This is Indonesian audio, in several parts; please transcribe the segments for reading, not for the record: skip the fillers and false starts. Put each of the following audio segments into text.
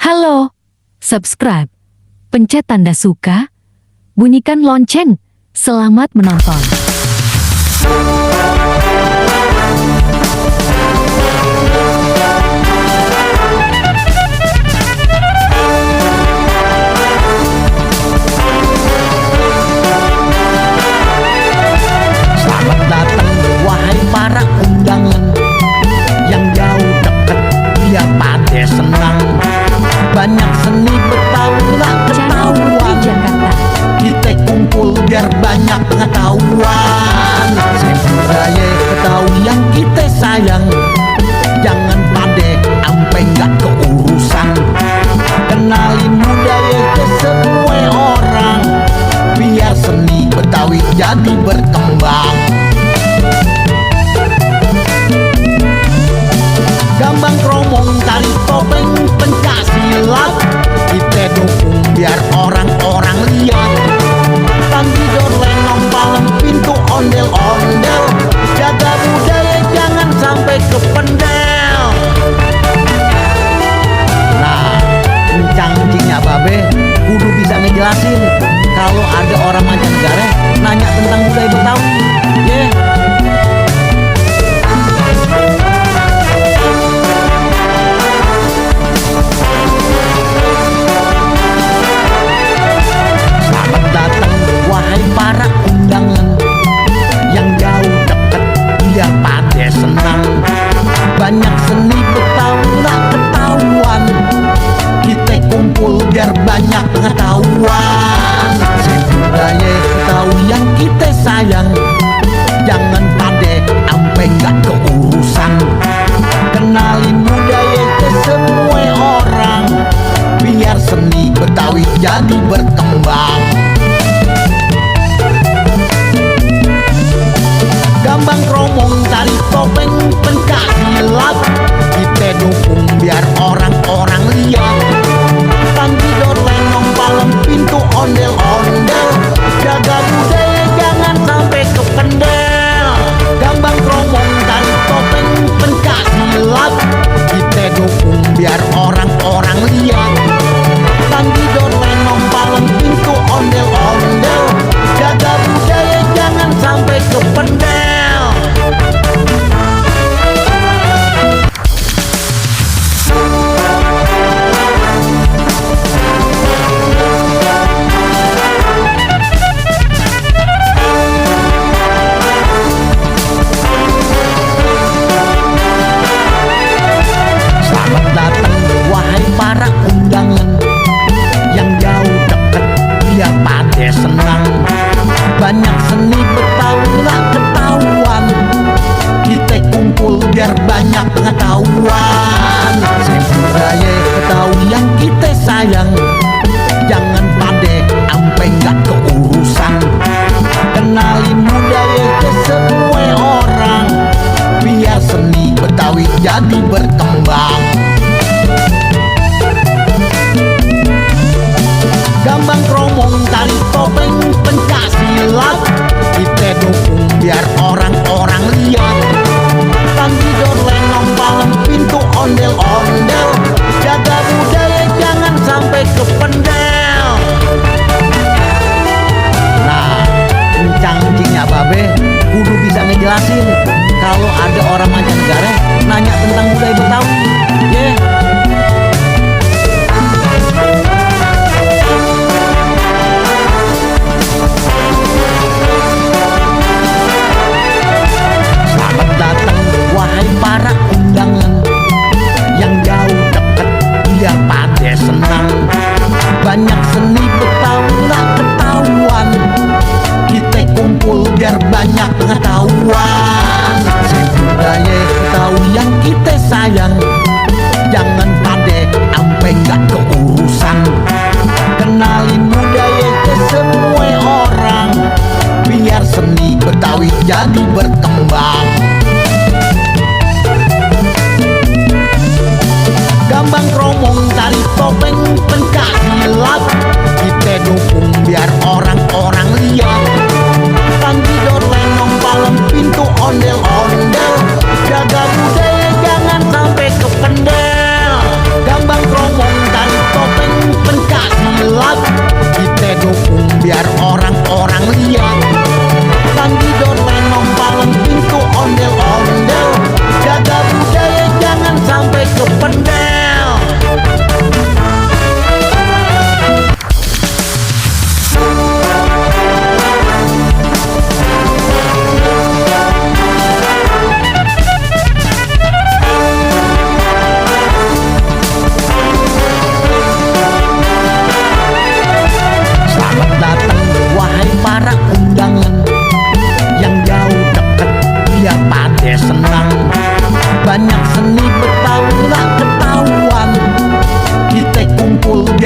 Halo, subscribe, pencet tanda suka, bunyikan lonceng. Selamat menonton. Selamat datang wahai para undangan yang jauh dekat, biar pada senang. Banyak seni Betawi nggak ketahuan. Jakarta. Kita kumpul biar banyak pengetahuan. Semuraya ketahui yang kita sayang. Jangan pade ampe nggak keurusan. Kenalin budaya ke semua orang, biar seni Betawi jadi berkembang. Gambang kromong, tari topeng, pencak silat, kita dukung biar orang-orang lihat. Tanggidor, lenong, palem, pintu, ondel-ondel, jaga budaya jangan sampai kependel. Nah, encang-encingnya babe kudu bisa ngejelasin kalau ada orang mancanegara nanya tentang budaya Betawi. Yeah. Selamat datang wahai para undangan yang jauh dekat, biar pada senang. Banyak seni Betawi nggak ketahuan. Kita kumpul biar banyak pengetahuan. Semuraya ketahui yang kita sayang. Jangan pade ampe nggak keurusan. Kenalin budaya ke semua orang, biar seni Betawi jadi berkembang. Gambang kromong, tari topeng, pencak silat, kita dukung biar orang-orang lihat. Tanggidor, lenong, palem, pintu, ondel-ondel, jaga budaya jangan sampai kependel. Gambang kromong, tari topeng, pencak silat, kita dukung biar orang-orang lihat. Tanggidor, lenong, palem, pintu, ondel-ondel, jaga budaya jangan sampai kependel. Selamat datang wahai para undangan yang jauh dekat, biar pada senang. Banyak seni Betawi nggak ketahuan. Kita kumpul biar banyak pengetahuan. Semuraya ketahui yang kita sayang. Jangan pade ampe nggak keurusan. Kenalin budaya ke semua orang, biar seni Betawi jadi berkembang. Gambang kromong, tari topeng, pencak silat, kita dukung biar orang-orang lihat. Tanggidor, lenong, palem, pintu, ondel-ondel, jaga budaya jangan sampai kependel. Nah, encang-encingnya babe kudu bisa ngejelasin kalau ada orang mancanegara nanya tentang budaya Betawi.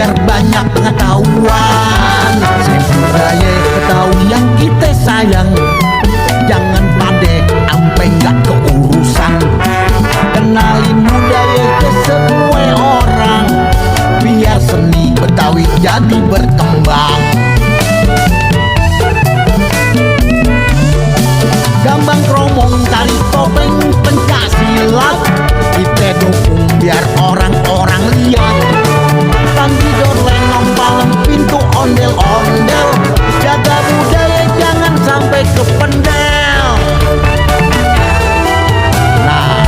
biar banyak pengetahuan. Saya ketahui yang kita sayang, jangan pade ampe nggak keurusan. Kenalin budaya ke semua orang, biar seni Betawi jadi berkembang. Gambang kromong, tari topeng, pencak silat, kita dukung biar orang-orang lihat. Tandidor, lenong, palem, pintu, ondel-ondel, jaga budaya jangan sampai kependel. Nah,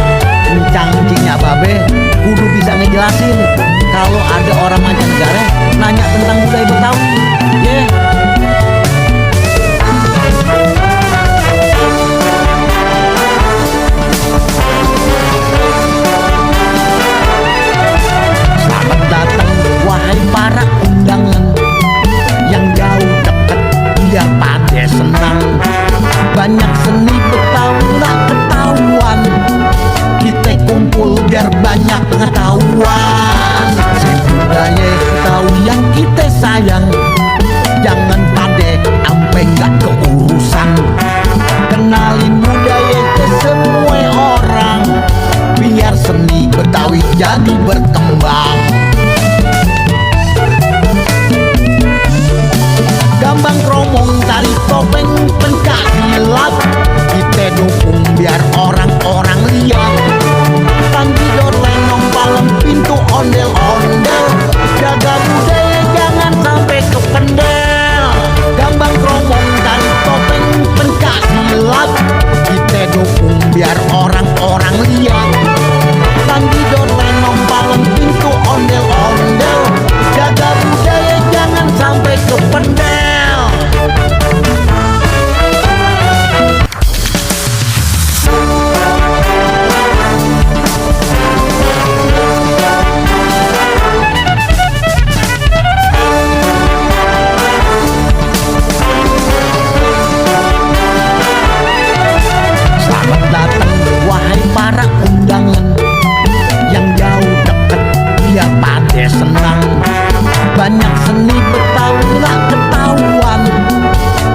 kencang-kencingnya babe kudu bisa ngejelasin kalau ada orang mancanegara nanya tentang budaya Betawi. Yeah. Para undangan yang jauh deket biar pada senang. Banyak seni Betawi nggak ketahuan, kita kumpul biar banyak pengetahuan. Budaya Betawi yang kita sayang, jangan pade ampe nggak keurusan. Kenalin budaya ke semua orang, biar seni Betawi jadi berkembang. Gambang kromong, tari topeng, pencak silat, kita dukung biar orang-orang lihat. Tandidor, lenong, palem, pintu, ondel-ondel, jaga budaya jangan sampai kependel. Gambang kromong, tari topeng, pencak silat, kita dukung biar orang-orang lihat. Tandidor, lenong, palem, pintu, ondel-ondel, jaga budaya jangan sampai kependel. Selamat datang wahai para undangan yang jauh deket biar pada senang. Banyak seni Betawi nggak ketahuan,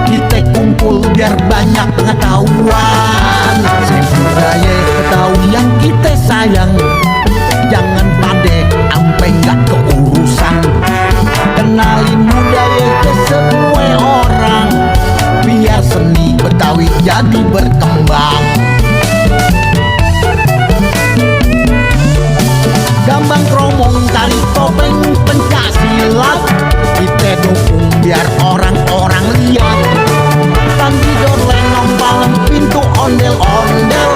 kita kumpul biar banyak pengetahuan. Budaya Betawi yang kita sayang, jangan pade ampe nggak keurusan. Kenalin budaya ke semua orang, biar seni Betawi jadi berkembang. Gambang kromong, tari topeng, pencak silat, kita dukung biar orang-orang lihat. Tandidor, lenong, palem, pintu, ondel-ondel,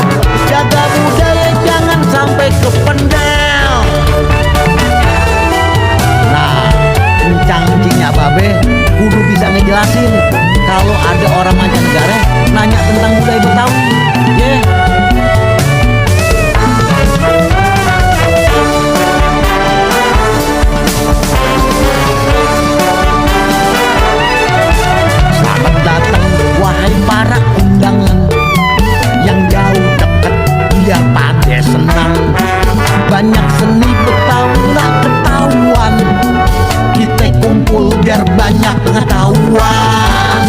jaga budaya jangan sampai kependel. Nah, kencang-kencingnya babe kudu bisa ngejelasin kalau ada orang mancanegara nanya tentang budaya Betawi. Yeah. Datang wahai para undangan yang jauh deket biar pada senang. Banyak seni Betawi nggak ketahuan, kita kumpul biar banyak pengetahuan.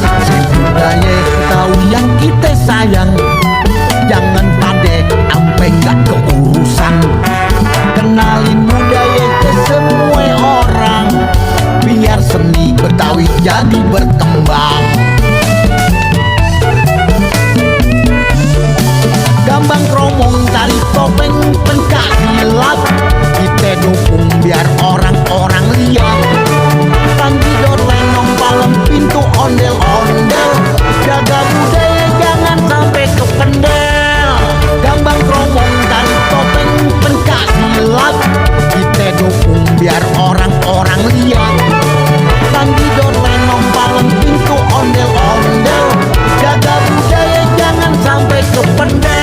Budaya Betawi yang kita sayang, jangan pade ampe nggak keurusan. Kenalin budaya ke semua orang, biar seni Betawi jadi berkembang. Gambang kromong, tari topeng, pencak silat, kita dukung biar orang-orang lihat. Tandidor, lenong, palem, pintu, ondel-ondel, jaga budaya jangan sampai kependel. Gambang kromong, tari topeng, pencak silat, kita dukung biar orang-orang lihat. Tandidor, lenong, palem, pintu, ondel-ondel, jaga budaya jangan sampai kependel.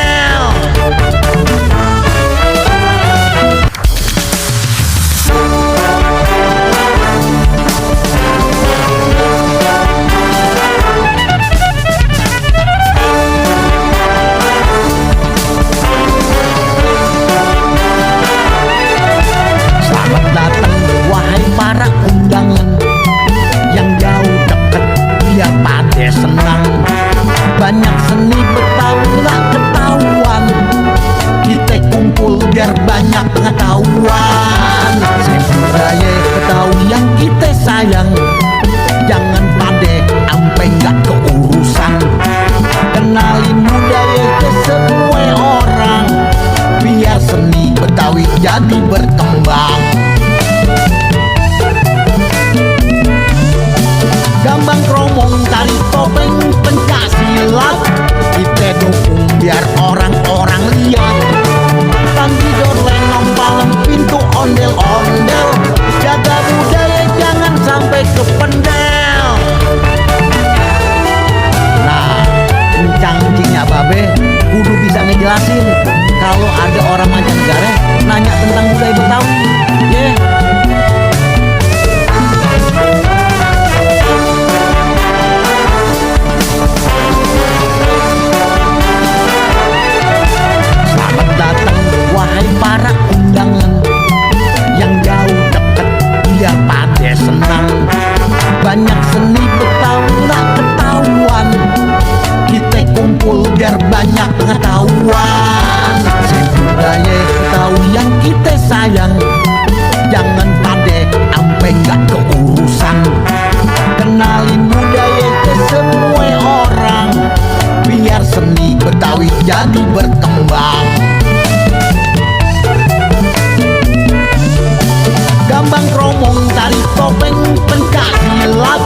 kromong tari topeng pencak silat,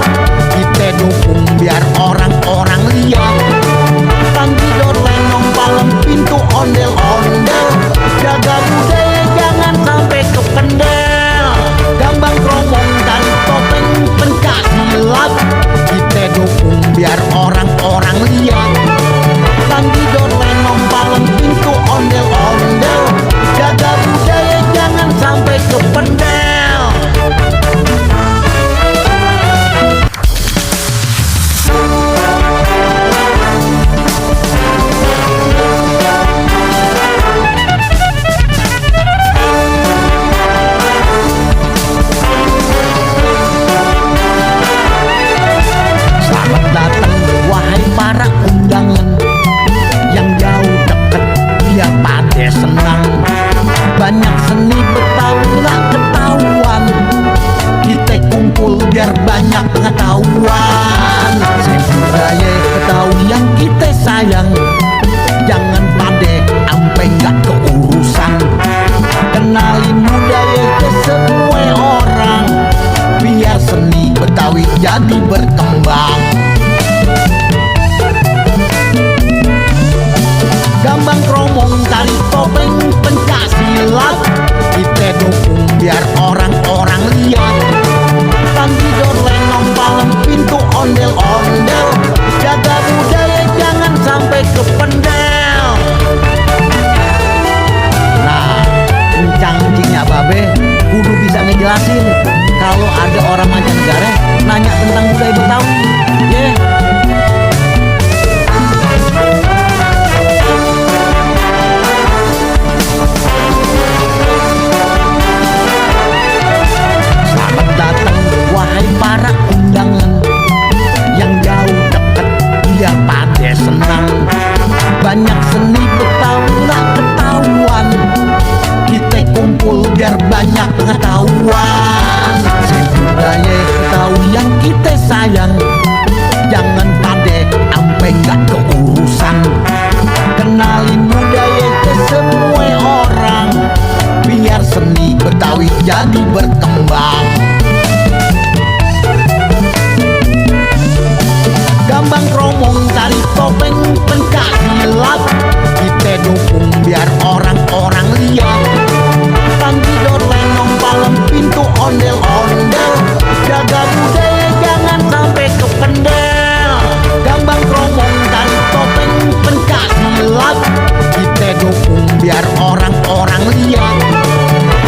kita dukung biar orang-orang lihat. Tangkidor lenong palem pintu ondel-ondel, jaga budaya jangan sampai kependel. Gambang kromong tari topeng pencak silat, kita dukung biar orang-orang lihat. Tangkidor lenong palem pintu ondel-ondel, jaga budaya jangan sampai kependel. Selamat datang wahai para undangan, yang jauh dekat biar pada senang. Banyak seni Betawi lah ketahuan, kita kumpul biar banyak pengetahuan. Budaya Betawi yang kita sayang, jangan pade ampe nggak keurusan. Kenalin budaya ke semua orang, biar seni Betawi jadi berkembang. Gambang kromong tari topeng pencak silat, kita dukung biar orang-orang lihat. Tangkidor lenong palem pintu ondel-ondel, jaga budaya jangan sampai kependel. Nah, kencang-kencingnya babe kudu bisa ngejelasin kalau ada orang mancanegara nanya tentang budaya Betawi. Selamat datang wahai para undangan, yang jauh dekat biar pada senang. Banyak seni Betawi lah ketahuan, kita kumpul biar banyak pengetahuan. Budaya Betawi yang kita sayang, jangan pade ampe nggak keurusan. Kenalin budaya ke semua orang, biar seni Betawi jadi berkembang. Gambang kromong tari topeng pencak silat, kita dukung biar orang-orang lihat. Tangkidor lenong palem pintu ondel-ondel, jaga budaya jangan sampai kependel. Gambang kromong tari topeng pencak silat, kita dukung biar orang-orang lihat.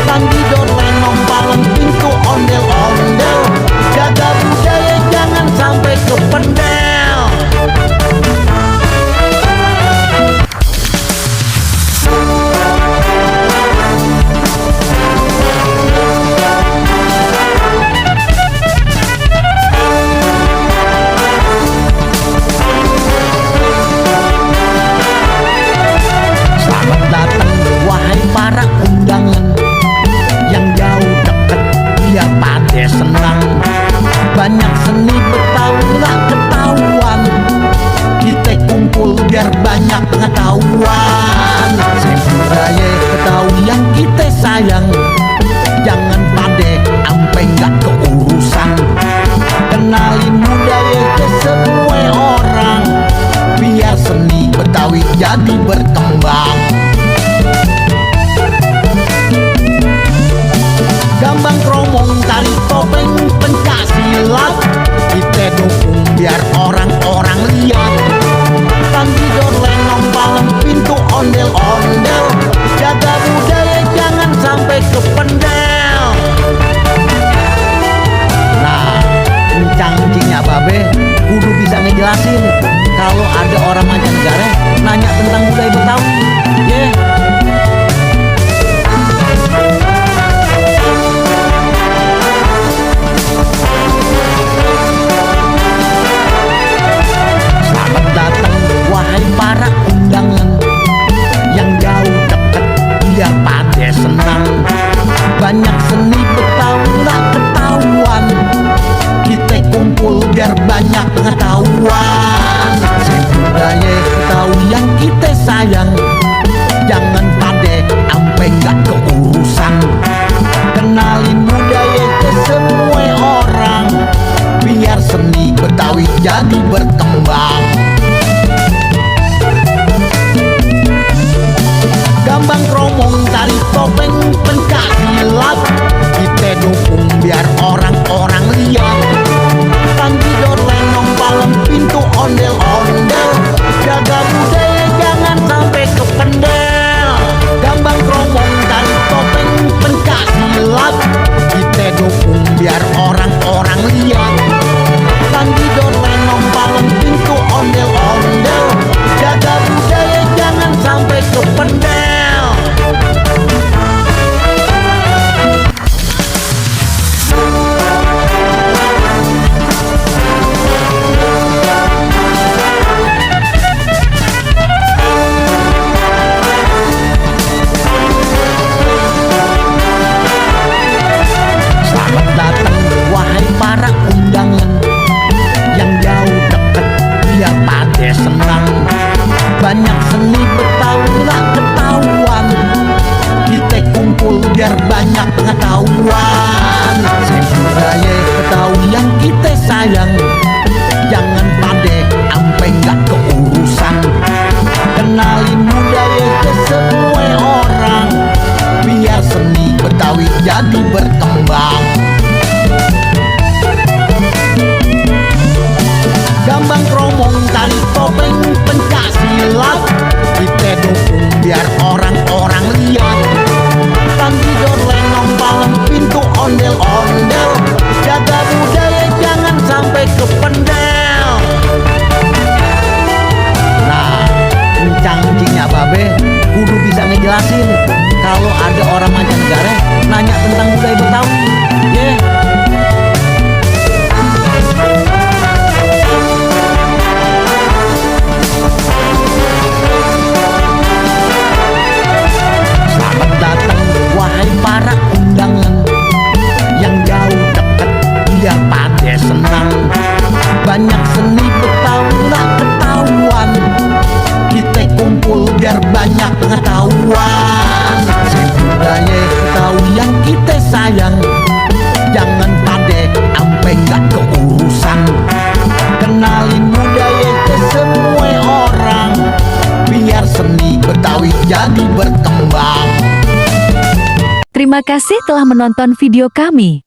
Tangkidor lenong palem pintu ondel-ondel, jaga budaya jangan sampai kependel. Selamat datang wahai para undangan, yang jauh dekat biar pada senang. Banyak seni Betawi lah ketahuan, kita kumpul biar banyak pengetahuan. Budaya Betawi yang kita sayang, jangan pade ampe nggak keurusan. Kenalin budaya ke semua orang, biar seni Betawi jadi berkembang. Gambang kromong tari topeng pencak silat, kita dukung biar orang-orang lihat. Tangkidor lenong palem pintu ondel-ondel, jaga budaya jangan sampai kependel. Nah, kencang-kencingnya babe kudu bisa ngejelasin kalau ada orang mancanegara nanya tentang budaya Betawi. Selamat datang wahai para undangan, yang jauh dekat biar pada senang. Banyak seni Betawi lah ketahuan, kita kumpul biar banyak pengetahuan. Budaya Betawi yang kita sayang, jangan biar orang-orang lihat. Tanggidor lenong palem pintu ondel-ondel, jaga budaya jangan sampai kependel. Selamat datang wahai para undangan, yang jauh deket biar pada senang. Banyak seni Betawi nggak ketahuan, kita kumpul biar banyak pengetahuan. Budaya Betawi yang kita sayang, jangan pade ampe nggak keurusan. Kenalin budaya ke semua orang, biar seni Betawi jadi berkembang. Gambang kromong, tali topeng, pencak silat, kita dukung biar orang-orang lihat. Tanggidor lenong palem pintu ondel-ondel, jaga budaya jangan sampai kependel. Nah, kencang-kencingnya babe kudu bisa ngejelasin kalau ada orang mancanegara nanya tentang budaya Betawi. Yeah. Selamat datang wahai para undangan, yang jauh deket biar pada senang. Banyak seni Betawi nggak ketahuan, kita kumpul biar banyak pengetahuan. Budaya Betawi yang kita sayang, jangan pade ampe nggak keurusan. Kenalin budaya ke semua orang, biar seni Betawi jadi berkembang. Terima kasih telah menonton video kami.